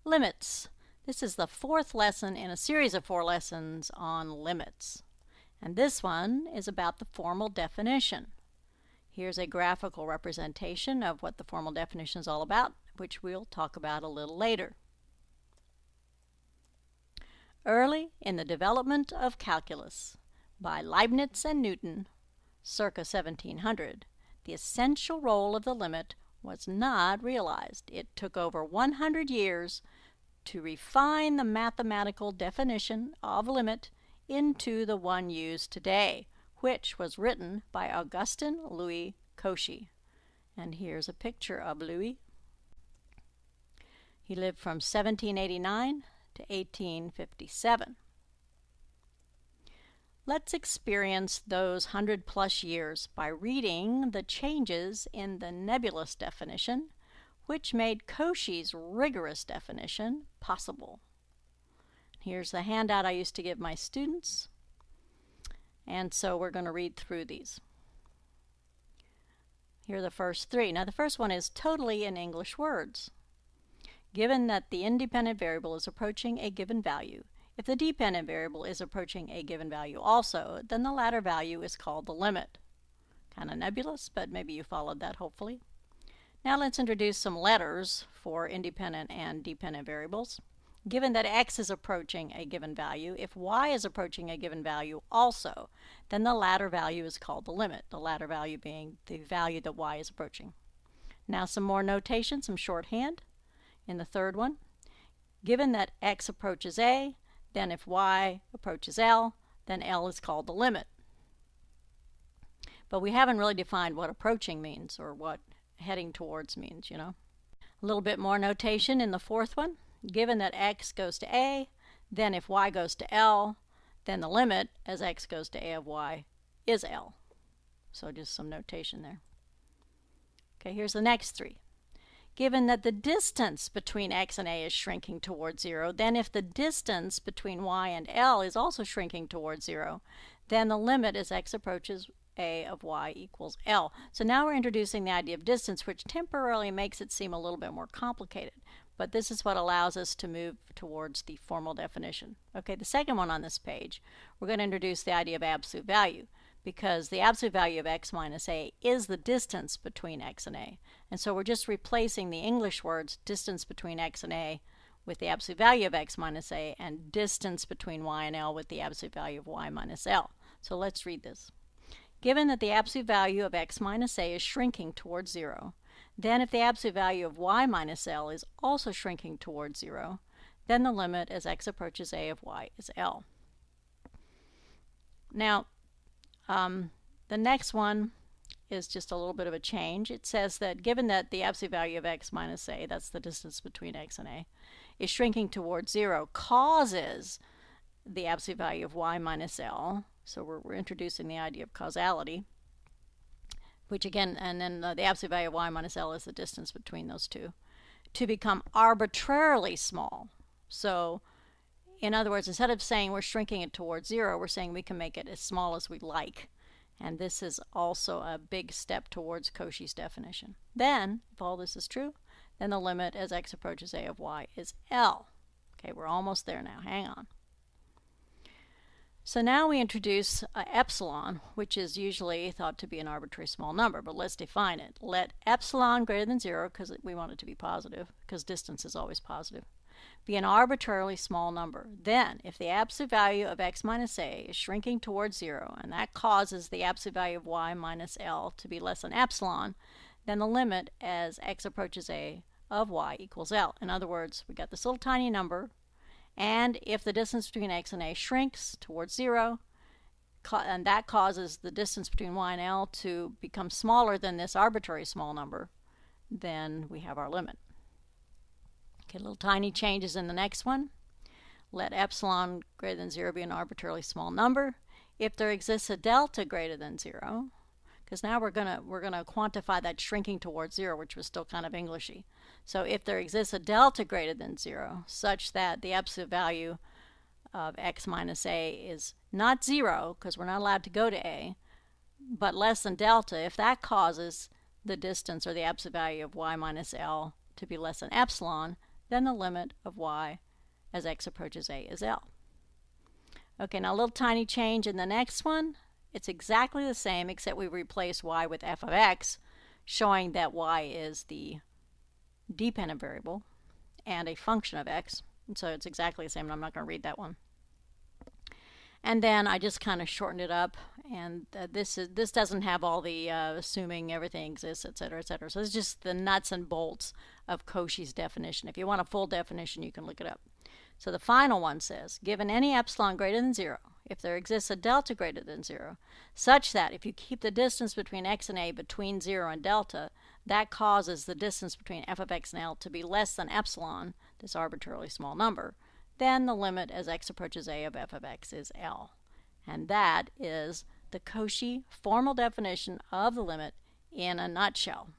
Limits. This is the fourth lesson in a series of 4 lessons on limits. And this one is about the formal definition. Here's a graphical representation of what the formal definition is all about, which we'll talk about a little later. Early in the development of calculus, by Leibniz and Newton, circa 1700, the essential role of the limit was not realized. It took over 100 years to refine the mathematical definition of limit into the one used today, which was written by Augustin Louis Cauchy. And here's a picture of Louis. He lived from 1789 to 1857. Let's experience those 100+ years by reading the changes in the nebulous definition, which made Cauchy's rigorous definition possible. Here's the handout I used to give my students, and so we're going to read through these. Here are the first 3. Now the first one is totally in English words. Given that the independent variable is approaching a given value, if the dependent variable is approaching a given value also, then the latter value is called the limit. Kind of nebulous, but maybe you followed that hopefully. Now let's introduce some letters for independent and dependent variables. Given that x is approaching a given value, if y is approaching a given value also, then the latter value is called the limit, the latter value being the value that y is approaching. Now some more notation, some shorthand. In the third one, given that x approaches a, then if y approaches L, then L is called the limit. But we haven't really defined what approaching means or what heading towards means, you know. A little bit more notation in the fourth one. Given that x goes to a, then if y goes to L, then the limit as x goes to a of y is L. So just some notation there. Okay, here's the next 3. Given that the distance between x and a is shrinking towards 0, then if the distance between y and L is also shrinking towards 0, then the limit as x approaches a of y equals L. So now we're introducing the idea of distance, which temporarily makes it seem a little bit more complicated. But this is what allows us to move towards the formal definition. Okay, the second one on this page, we're going to introduce the idea of absolute value, because the absolute value of x minus a is the distance between x and a. And so we're just replacing the English words distance between x and a with the absolute value of x minus a, and distance between y and L with the absolute value of y minus L. So let's read this. Given that the absolute value of x minus a is shrinking towards 0, then if the absolute value of y minus L is also shrinking towards 0, then the limit as x approaches a of y is L. Now, the next one is just a little bit of a change. It says that given that the absolute value of x minus a, that's the distance between x and a, is shrinking towards 0, causes the absolute value of y minus L, so we're introducing the idea of causality, which again, and then the absolute value of y minus L is the distance between those two, to become arbitrarily small. So in other words, instead of saying we're shrinking it towards 0, we're saying we can make it as small as we like. And this is also a big step towards Cauchy's definition. Then, if all this is true, then the limit as x approaches a of y is L. Okay, we're almost there now. Hang on. So now we introduce epsilon, which is usually thought to be an arbitrary small number, but let's define it. Let epsilon greater than 0, because we want it to be positive, because distance is always positive, be an arbitrarily small number. Then, if the absolute value of x minus a is shrinking towards 0, and that causes the absolute value of y minus L to be less than epsilon, then the limit as x approaches a of y equals L. In other words, we got this little tiny number, and if the distance between x and a shrinks towards 0, and that causes the distance between y and L to become smaller than this arbitrary small number, then we have our limit. Okay, little tiny changes in the next one. Let epsilon greater than 0 be an arbitrarily small number. If there exists a delta greater than 0, because now we're gonna quantify that shrinking towards 0, which was still kind of Englishy. So if there exists a delta greater than 0, such that the absolute value of x minus a is not 0, because we're not allowed to go to a, but less than delta, if that causes the distance or the absolute value of y minus L to be less than epsilon, then the limit of y as x approaches a is L. Okay, now a little tiny change in the next one. It's exactly the same except we replace y with f of x, showing that y is the dependent variable and a function of x. And so it's exactly the same, and I'm not going to read that one. And then I just kind of shortened it up, and this doesn't have all the assuming everything exists, etc., etc. So it's just the nuts and bolts of Cauchy's definition. If you want a full definition, you can look it up. So the final one says, given any epsilon greater than 0, if there exists a delta greater than 0, such that if you keep the distance between x and a between 0 and delta, that causes the distance between f of x and L to be less than epsilon, this arbitrarily small number, then the limit as x approaches a of f of x is L. And that is the Cauchy formal definition of the limit in a nutshell.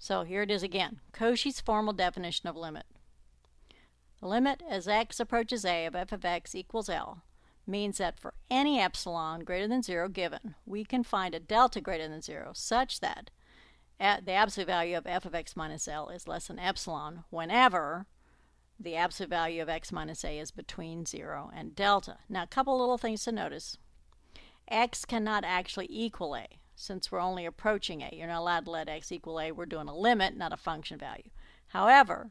So here it is again, Cauchy's formal definition of limit. The limit as x approaches a of f of x equals L means that for any epsilon greater than 0 given, we can find a delta greater than 0 such that the absolute value of f of x minus L is less than epsilon whenever the absolute value of x minus a is between 0 and delta. Now, a couple little things to notice. X cannot actually equal a. Since we're only approaching a, you're not allowed to let x equal a. We're doing a limit, not a function value. However,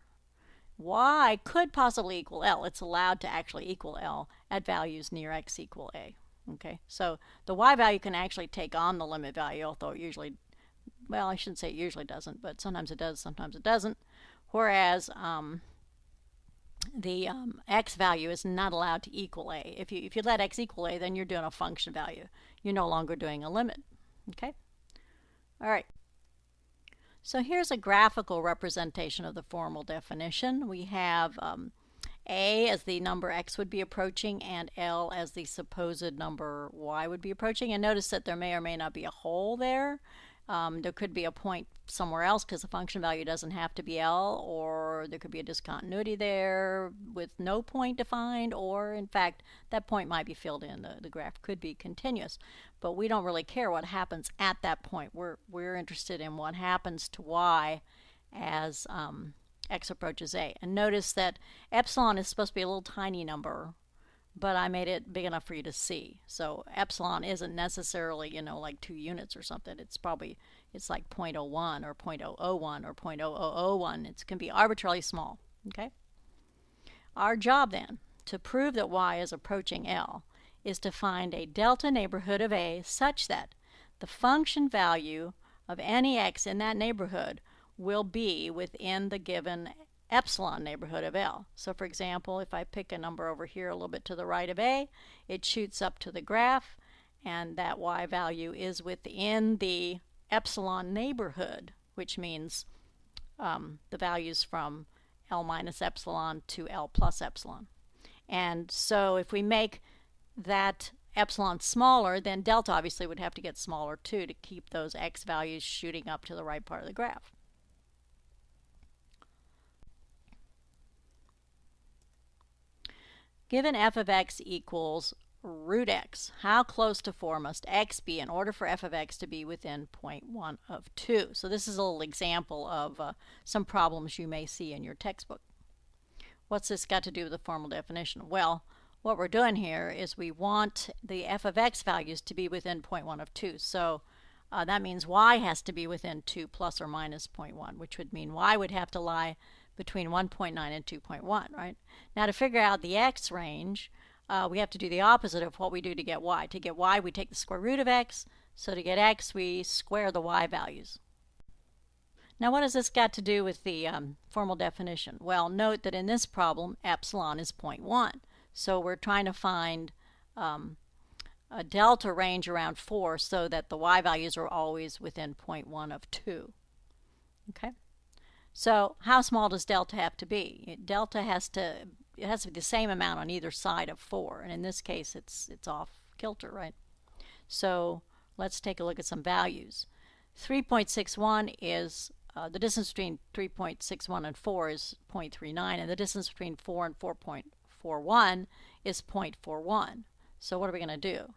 y could possibly equal L. It's allowed to actually equal L at values near x equal a. Okay, so the y value can actually take on the limit value, although it usually, well, I shouldn't say it usually doesn't, but sometimes it does, sometimes it doesn't. Whereas the x value is not allowed to equal a. If you let x equal a, then you're doing a function value. You're no longer doing a limit. Okay? All right. So here's a graphical representation of the formal definition. We have a as the number x would be approaching and L as the supposed number y would be approaching. And notice that there may or may not be a hole there. There could be a point somewhere else because the function value doesn't have to be L, or there could be a discontinuity there with no point defined, or in fact that point might be filled in. The graph could be continuous, but we don't really care what happens at that point. We're interested in what happens to y as x approaches a. And notice that epsilon is supposed to be a little tiny number, but I made it big enough for you to see. So epsilon isn't necessarily, you know, like 2 units or something. It's probably, it's like 0.01 or 0.001 or 0.0001. It can be arbitrarily small, okay? Our job then, to prove that y is approaching L, is to find a delta neighborhood of a such that the function value of any x in that neighborhood will be within the given epsilon neighborhood of L. So for example, if I pick a number over here a little bit to the right of a, it shoots up to the graph, and that y value is within the epsilon neighborhood, which means the values from L minus epsilon to L plus epsilon. And so if we make that epsilon smaller, then delta obviously would have to get smaller too to keep those x values shooting up to the right part of the graph. Given f of x equals root x, how close to 4 must x be in order for f of x to be within 0.1 of 2? So this is a little example of some problems you may see in your textbook. What's this got to do with the formal definition? Well, what we're doing here is we want the f of x values to be within 0.1 of 2. So that means y has to be within 2 plus or minus 0.1, which would mean y would have to lie between 1.9 and 2.1, right? Now to figure out the x range, we have to do the opposite of what we do to get y. To get y, we take the square root of x. So to get x, we square the y values. Now what has this got to do with the formal definition? Well, note that in this problem, epsilon is 0.1. So we're trying to find a delta range around 4 so that the y values are always within 0.1 of 2. Okay? So how small does delta have to be? Delta has to be the same amount on either side of 4, and in this case it's off kilter, right? So let's take a look at some values. 3.61 is the distance between 3.61 and 4 is 0.39, and the distance between 4 and 4.41 is 0.41. So what are we going to do?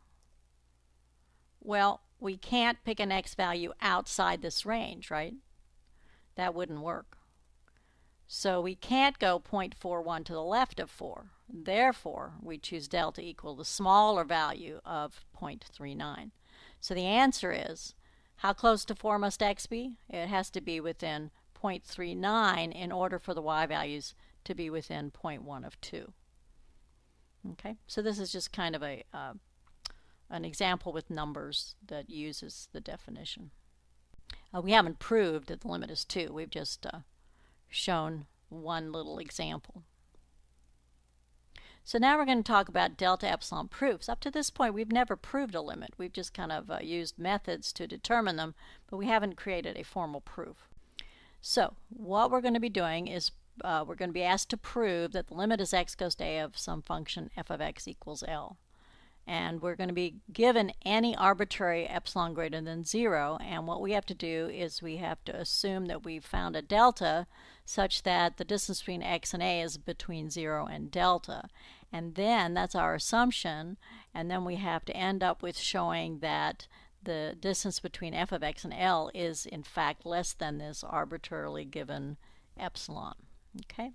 Well, we can't pick an x value outside this range, right? That wouldn't work. So we can't go 0.41 to the left of 4. Therefore, we choose delta equal the smaller value of 0.39. So the answer is, how close to 4 must x be? It has to be within 0.39 in order for the y values to be within 0.1 of 2. Okay, so this is just kind of an example with numbers that uses the definition. We haven't proved that the limit is 2. We've just shown one little example. So now we're going to talk about delta epsilon proofs. Up to this point, we've never proved a limit. We've just kind of used methods to determine them, but we haven't created a formal proof. So what we're going to be doing is we're going to be asked to prove that the limit as x goes to a of some function f of x equals L. And we're going to be given any arbitrary epsilon greater than 0, and what we have to do is we have to assume that we've found a delta such that the distance between x and a is between 0 and delta. And then that's our assumption, and then we have to end up with showing that the distance between f of x and L is in fact less than this arbitrarily given epsilon. Okay?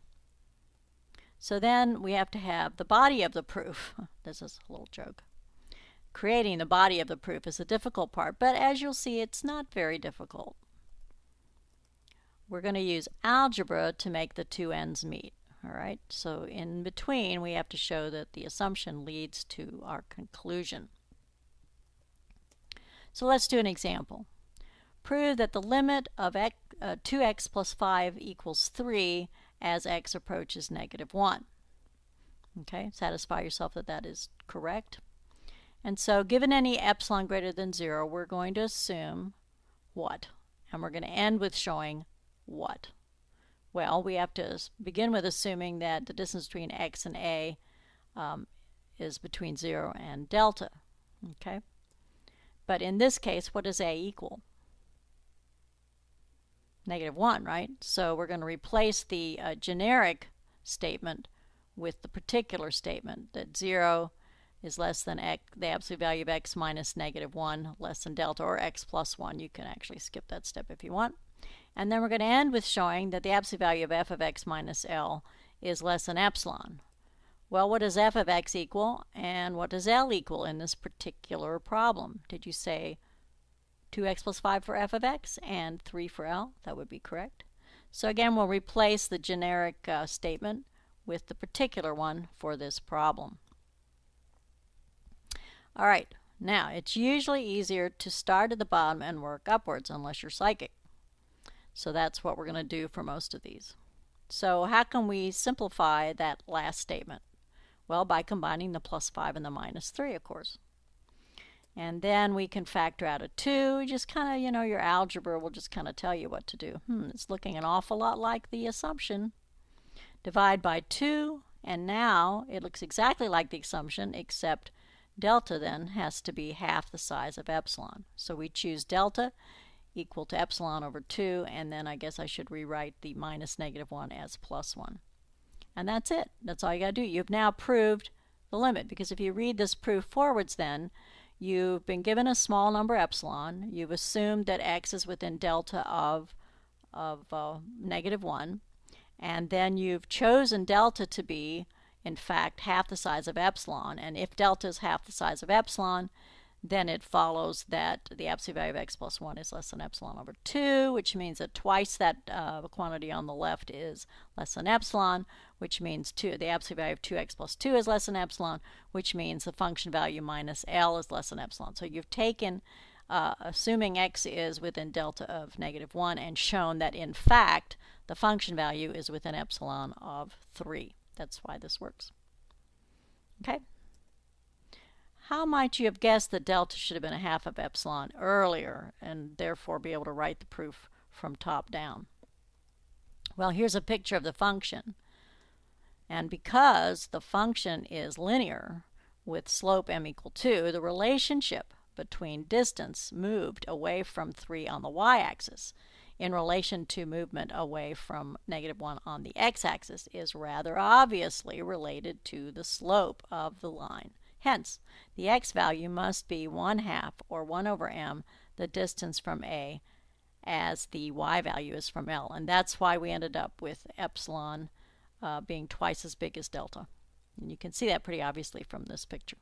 So then we have to have the body of the proof. This is a little joke. Creating the body of the proof is the difficult part, but as you'll see, it's not very difficult. We're going to use algebra to make the two ends meet. All right, so in between, we have to show that the assumption leads to our conclusion. So let's do an example. Prove that the limit of 2x plus 5 equals 3 as x approaches -1. Okay, satisfy yourself that that is correct. And so given any epsilon greater than 0, we're going to assume what? And we're going to end with showing what? Well, we have to begin with assuming that the distance between x and a is between 0 and delta. Okay? But in this case, what does a equal? -1, right? So we're going to replace the generic statement with the particular statement that 0 is less than x, the absolute value of x minus -1 less than delta, or x plus 1. You can actually skip that step if you want. And then we're going to end with showing that the absolute value of f of x minus L is less than epsilon. Well, what does f of x equal, and what does L equal in this particular problem? Did you say 2x plus 5 for f of x and 3 for L? That would be correct. So again, we'll replace the generic statement with the particular one for this problem. All right, now it's usually easier to start at the bottom and work upwards unless you're psychic. So that's what we're going to do for most of these. So how can we simplify that last statement? Well, by combining the plus 5 and the minus 3, of course. And then we can factor out a 2. Just kind of, your algebra will just kind of tell you what to do. It's looking an awful lot like the assumption. Divide by 2, and now it looks exactly like the assumption, except delta then has to be half the size of epsilon. So we choose delta equal to epsilon over 2, and then I guess I should rewrite the minus -1 as plus 1. And that's it. That's all you got to do. You've now proved the limit, because if you read this proof forwards then, you've been given a small number epsilon, you've assumed that x is within delta of -1, and then you've chosen delta to be, in fact, half the size of epsilon, and if delta is half the size of epsilon, then it follows that the absolute value of x plus 1 is less than epsilon over 2, which means that twice that quantity on the left is less than epsilon, which means the absolute value of 2x plus 2 is less than epsilon, which means the function value minus L is less than epsilon. So you've taken, assuming x is within delta of -1, and shown that, in fact, the function value is within epsilon of 3. That's why this works. Okay? How might you have guessed that delta should have been a half of epsilon earlier, and therefore be able to write the proof from top down? Well, here's a picture of the function. And because the function is linear with slope m equal 2, the relationship between distance moved away from 3 on the y-axis in relation to movement away from -1 on the x-axis is rather obviously related to the slope of the line Hence, the x value must be 1/2 or 1 over m, the distance from A, as the y value is from L. And that's why we ended up with epsilon being twice as big as delta. And you can see that pretty obviously from this picture.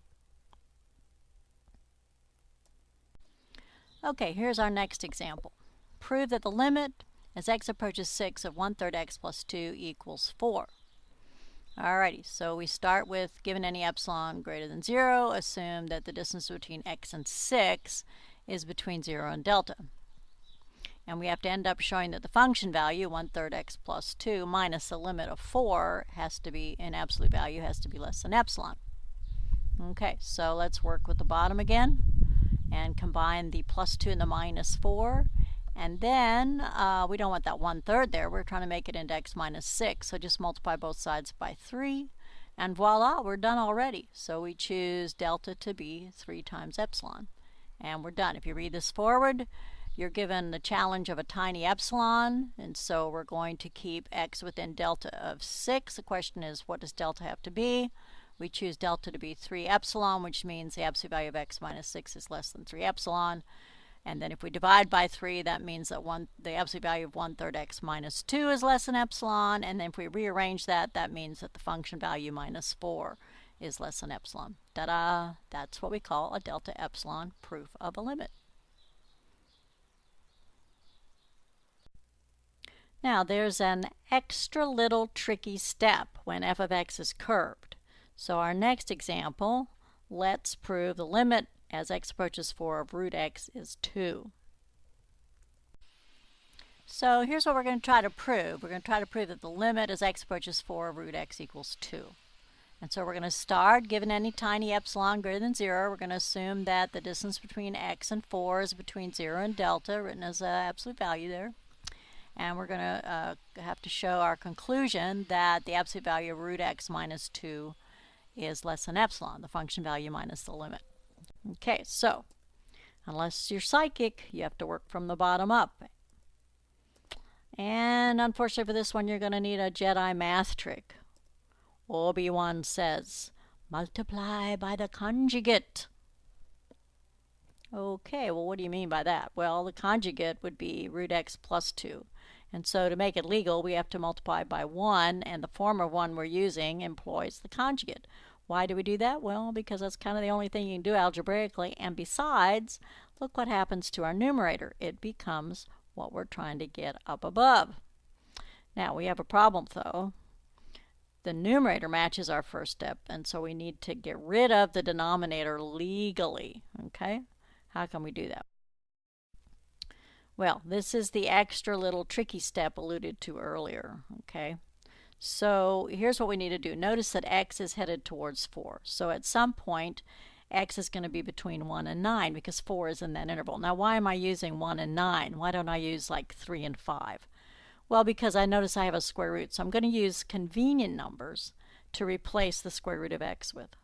Okay, here's our next example. Prove that the limit as x approaches 6 of 1/3 x plus 2 equals 4. Alrighty, so we start with, given any epsilon greater than 0, assume that the distance between x and 6 is between 0 and delta. And we have to end up showing that the function value, 1/3 x plus 2, minus the limit of 4, has to be, in absolute value, has to be less than epsilon. Okay, so let's work with the bottom again and combine the plus 2 and the minus 4. And then we don't want that 1/3 there. We're trying to make it into x minus 6. So just multiply both sides by 3. And voila, we're done already. So we choose delta to be 3 times epsilon. And we're done. If you read this forward, you're given the challenge of a tiny epsilon. And so we're going to keep x within delta of 6. The question is, what does delta have to be? We choose delta to be 3 epsilon, which means the absolute value of x minus 6 is less than 3 epsilon. And then if we divide by 3, that means that the absolute value of 1/3 x minus 2 is less than epsilon. And then if we rearrange that, that means that the function value minus 4 is less than epsilon. Ta-da! That's what we call a delta epsilon proof of a limit. Now there's an extra little tricky step when f of x is curved. So our next example, let's prove the limit as x approaches 4 of root x is 2. So here's what we're going to try to prove. We're going to try to prove that the limit as x approaches 4 of root x equals 2. And so we're going to start, given any tiny epsilon greater than 0, we're going to assume that the distance between x and 4 is between 0 and delta, written as an absolute value there. And we're going to have to show our conclusion that the absolute value of root x minus 2 is less than epsilon, the function value minus the limit. Okay, so unless you're psychic, you have to work from the bottom up. And unfortunately for this one, you're going to need a Jedi math trick. Obi-Wan says, multiply by the conjugate. Okay, well, what do you mean by that? Well, the conjugate would be root x plus 2. And so to make it legal, we have to multiply by 1, and the form of 1 we're using employs the conjugate. Why do we do that? Well, because that's kind of the only thing you can do algebraically. And besides, look what happens to our numerator. It becomes what we're trying to get up above. Now, we have a problem, though. The numerator matches our first step, and so we need to get rid of the denominator legally. Okay? How can we do that? Well, this is the extra little tricky step alluded to earlier. Okay? So here's what we need to do. Notice that x is headed towards 4. So at some point, x is going to be between 1 and 9 because 4 is in that interval. Now, why am I using 1 and 9? Why don't I use like 3 and 5? Well, because I notice I have a square root. So I'm going to use convenient numbers to replace the square root of x with.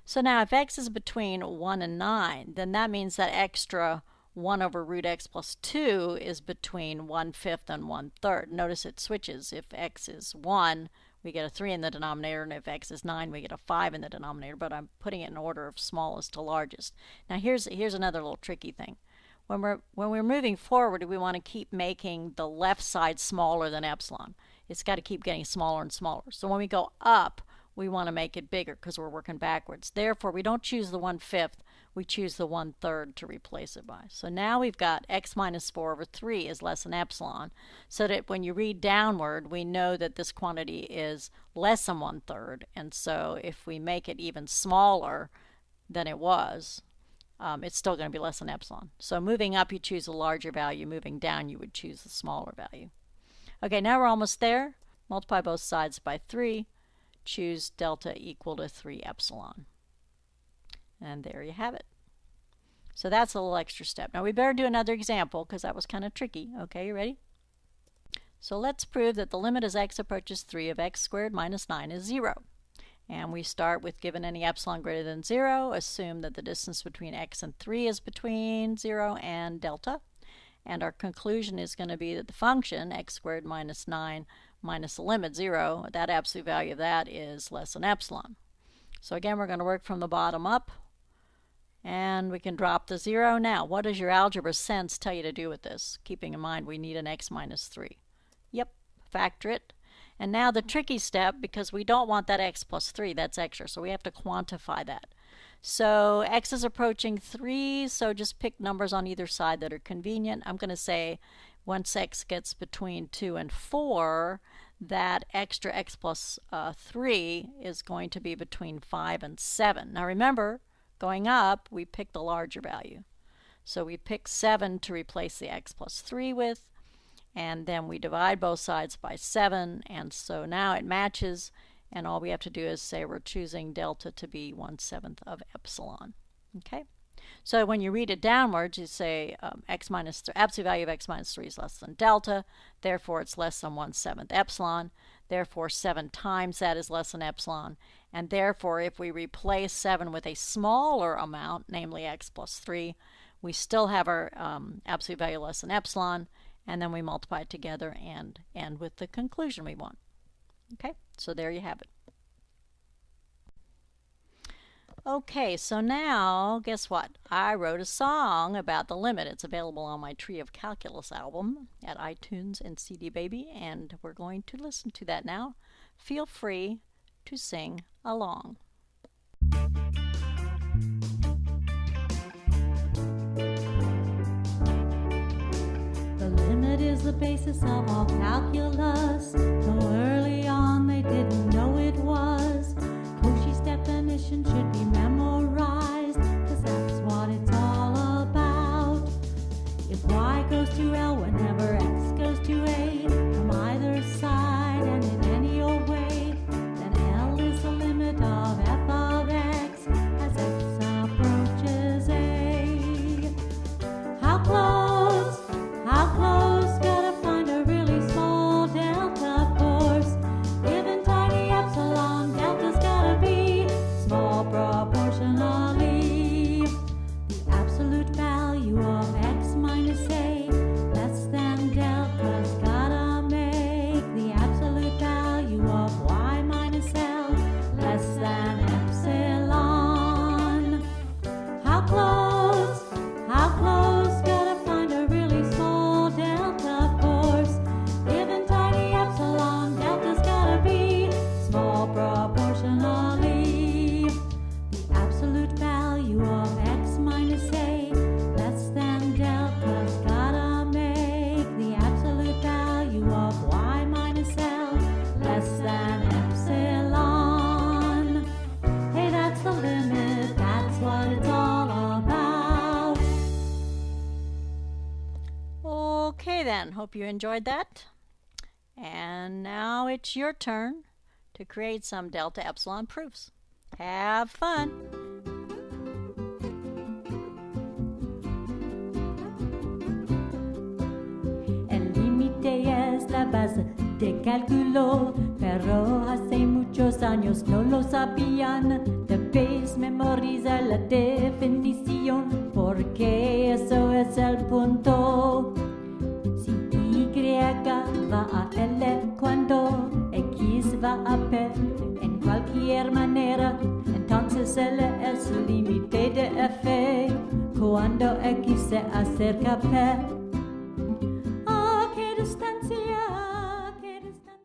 So now if x is between 1 and 9, then that means that extra 1 over root x plus 2 is between 1/5 and 1/3. Notice it switches. If x is 1, we get a 3 in the denominator, and if x is 9, we get a 5 in the denominator, but I'm putting it in order of smallest to largest. Now here's another little tricky thing. When we're moving forward, we want to keep making the left side smaller than epsilon. It's got to keep getting smaller and smaller. So when we go up, we want to make it bigger because we're working backwards. Therefore, we don't choose the 1/5. We choose the 1/3 to replace it by. So now we've got x minus 4 over 3 is less than epsilon, so that when you read downward, we know that this quantity is less than 1/3. And so if we make it even smaller than it was, it's still going to be less than epsilon. So moving up, you choose a larger value. Moving down, you would choose the smaller value. Okay, now we're almost there. Multiply both sides by 3. Choose delta equal to 3 epsilon. And there you have it. So that's a little extra step. Now we better do another example because that was kind of tricky. Okay, you ready? So let's prove that the limit as x approaches 3 of x squared minus 9 is 0. And we start with, given any epsilon greater than 0, assume that the distance between x and 3 is between 0 and delta. And our conclusion is going to be that the function x squared minus 9 minus the limit 0, that absolute value of that is less than epsilon. So again, we're going to work from the bottom up, and we can drop the 0. Now, what does your algebra sense tell you to do with this? Keeping in mind we need an x minus 3. Yep, factor it. And now the tricky step, because we don't want that x plus 3, that's extra, so we have to quantify that. So x is approaching 3, so just pick numbers on either side that are convenient. I'm going to say once x gets between 2 and 4, that extra x plus 3 is going to be between 5 and 7. Now remember, going up, we pick the larger value. So we pick 7 to replace the x plus 3 with, and then we divide both sides by 7, and so now it matches, and all we have to do is say we're choosing delta to be 1/7 of epsilon. Okay? So when you read it downwards, you say absolute value of x minus 3 is less than delta, therefore it's less than 1/7 epsilon, therefore 7 times that is less than epsilon, and therefore if we replace 7 with a smaller amount, namely x plus 3, we still have our absolute value less than epsilon, and then we multiply it together and end with the conclusion we want. Okay, so there you have it. Okay, so now, guess what? I wrote a song about the limit. It's available on my Tree of Calculus album at iTunes and CDBaby, and we're going to listen to that now. Feel free to sing along. The limit is the basis of all calculus, though early on they didn't know it was. Cauchy's definition should be memorized, cause that's what it's all about. If y goes to L whenever x goes to A, from either side and in any old way, then L is the limit of f of x as x approaches A. How close, gotta find a really small delta, of course. Given tiny epsilon, delta's gotta be small proportionally. The absolute value of x minus A less than delta's gotta make the absolute value of y minus L less than epsilon. How close, gotta find a really small delta, of course. Given tiny epsilon, delta's gotta be small proportionally. The absolute value of x minus A less than delta's gotta make the absolute value of y minus L less than epsilon. Hey, that's the limit, that's what it's all about. Okay then, hope you enjoyed that. And now it's your turn to create some delta epsilon proofs. Have fun! El límite es la base de cálculo, pero hace muchos años no lo sabían. Debéis memorizar la definición, porque eso es el punto. Si y va a L cuando X va a P en cualquier manera, entonces L es el límite de F. Cuando X se acerca a P,